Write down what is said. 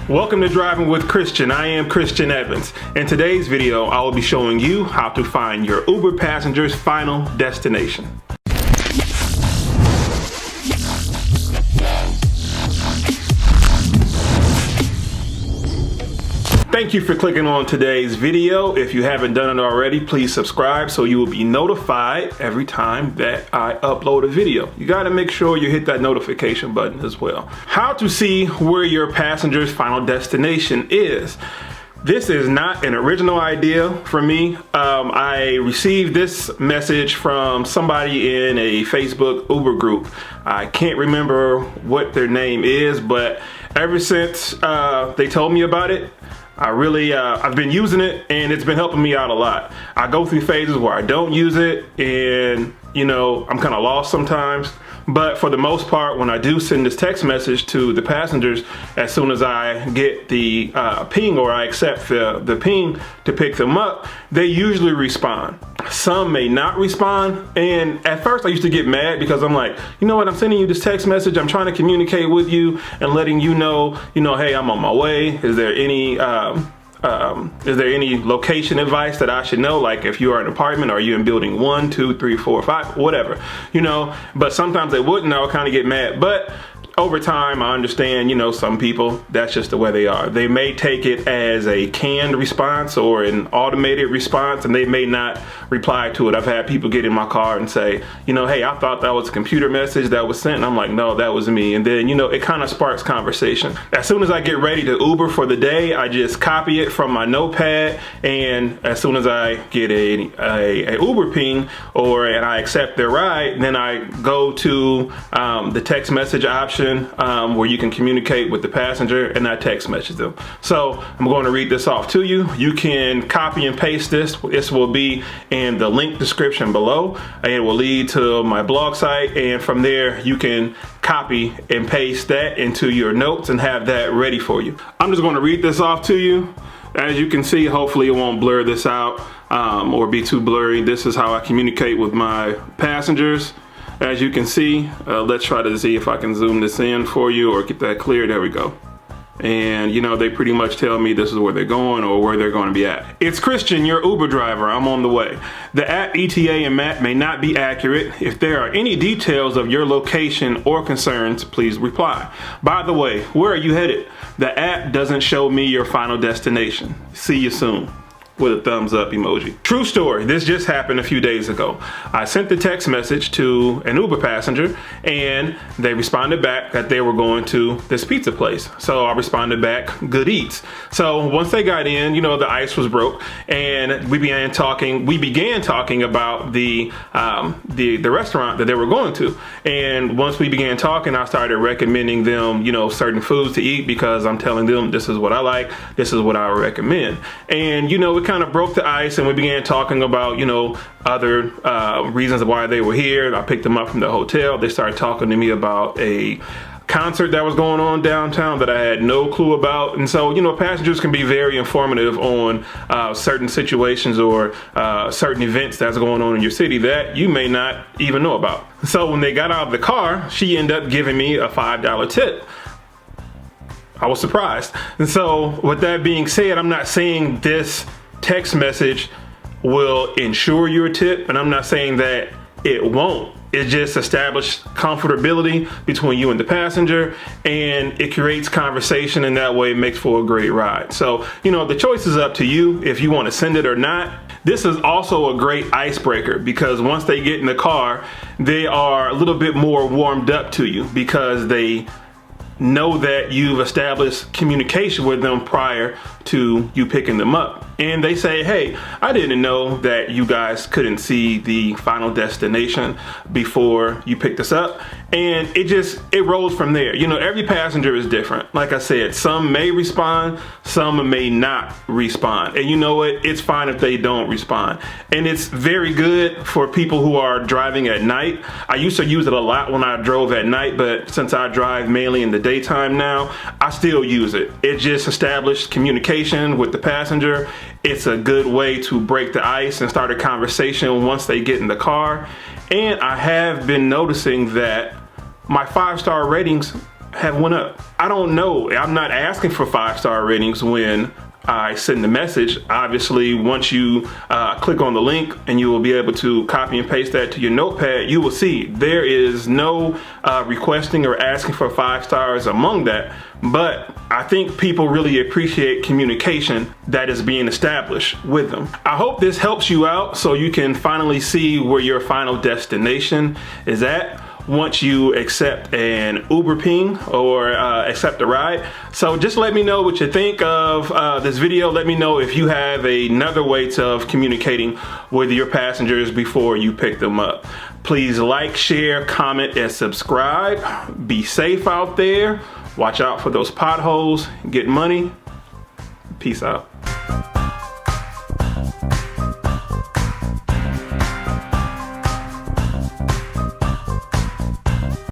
Welcome to Driving with Christian. I am Christian Evans. In today's video, I will be showing you how to find your Uber passenger's final destination. Thank you for clicking on today's video. If you haven't done it already, please subscribe so you will be notified every time that I upload a video. You got to make sure you hit that notification button as well. How to see where your passenger's final destination is. This is not an original idea for me. I received this message from somebody in a Facebook Uber group. I can't remember what their name is, but ever since they told me about it, I've been using it and it's been helping me out a lot. I go through phases where I don't use it and, you know, I'm kind of lost sometimes. But for the most part, when I do send this text message to the passengers, as soon as I get the ping or I accept the ping to pick them up, they usually respond. Some may not respond, and at first I used to get mad because I'm like, you know what, I'm sending you this text message, I'm trying to communicate with you and letting you know, hey, I'm on my way. Is there any location advice that I should know? Like if you are in an apartment, are you in building 1, 2, 3, 4, 5, whatever, but sometimes they wouldn't. I would kind of get mad, but over time, I understand, some people, that's just the way they are. They may take it as a canned response or an automated response, and they may not reply to it. I've had people get in my car and say, hey, I thought that was a computer message that was sent. And I'm like, no, that was me. And then, it kind of sparks conversation. As soon as I get ready to Uber for the day, I just copy it from my notepad. And as soon as I get a Uber ping and I accept their ride, then I go to the text message option where you can communicate with the passenger, and I text message them. So I'm going to read this off to you. You can copy and paste this. This will be in the link description below, and it will lead to my blog site, and from there you can copy and paste that into your notes and have that ready for you. I'm just going to read this off to you. As you can see, hopefully it won't blur this out or be too blurry. This is how I communicate with my passengers. As you can see, let's try to see if I can zoom this in for you or get that clear. There we go. And they pretty much tell me this is where they're going or where they're going to be at. It's Christian, your Uber driver. I'm on the way. The app, ETA, and map may not be accurate. If there are any details of your location or concerns, please reply. By the way, where are you headed? The app doesn't show me your final destination. See you soon. With a thumbs up emoji. True story, this just happened a few days ago. I sent the text message to an Uber passenger and they responded back that they were going to this pizza place. So I responded back, good eats. So once they got in, the ice was broke and we began talking about the restaurant that they were going to. And once we began talking, I started recommending them, certain foods to eat because I'm telling them this is what I like, this is what I would recommend. And it kind of broke the ice and we began talking about, other reasons why they were here. I picked them up from the hotel. They started talking to me about a concert that was going on downtown that I had no clue about. And so, passengers can be very informative on certain situations or certain events that's going on in your city that you may not even know about. So when they got out of the car, she ended up giving me a $5 tip. I was surprised. And so with that being said, I'm not saying this text message will ensure your tip, and I'm not saying that it won't. It just established comfortability between you and the passenger, and it creates conversation, and that way it makes for a great ride. So, the choice is up to you if you want to send it or not. This is also a great icebreaker because once they get in the car, they are a little bit more warmed up to you because they know that you've established communication with them prior to you picking them up. And they say, hey, I didn't know that you guys couldn't see the final destination before you picked us up. And it rolls from there. Every passenger is different. Like I said, some may respond, some may not respond. And you know what? It's fine if they don't respond. And it's very good for people who are driving at night. I used to use it a lot when I drove at night, but since I drive mainly in the daytime now, I still use it. It just established communication with the passenger. It's a good way to break the ice and start a conversation once they get in the car. And I have been noticing that my 5-star ratings have went up. I don't know. I'm not asking for 5-star ratings when I send the message. Obviously, once you click on the link and you will be able to copy and paste that to your notepad, you will see there is no requesting or asking for 5 stars among that. But I think people really appreciate communication that is being established with them. I hope this helps you out so you can finally see where your final destination is at once you accept an Uber ping or accept a ride. So just let me know what you think of this video. Let me know if you have another way of communicating with your passengers before you pick them up. Please like, share, comment, and subscribe. Be safe out there. Watch out for those potholes. Get money. Peace out.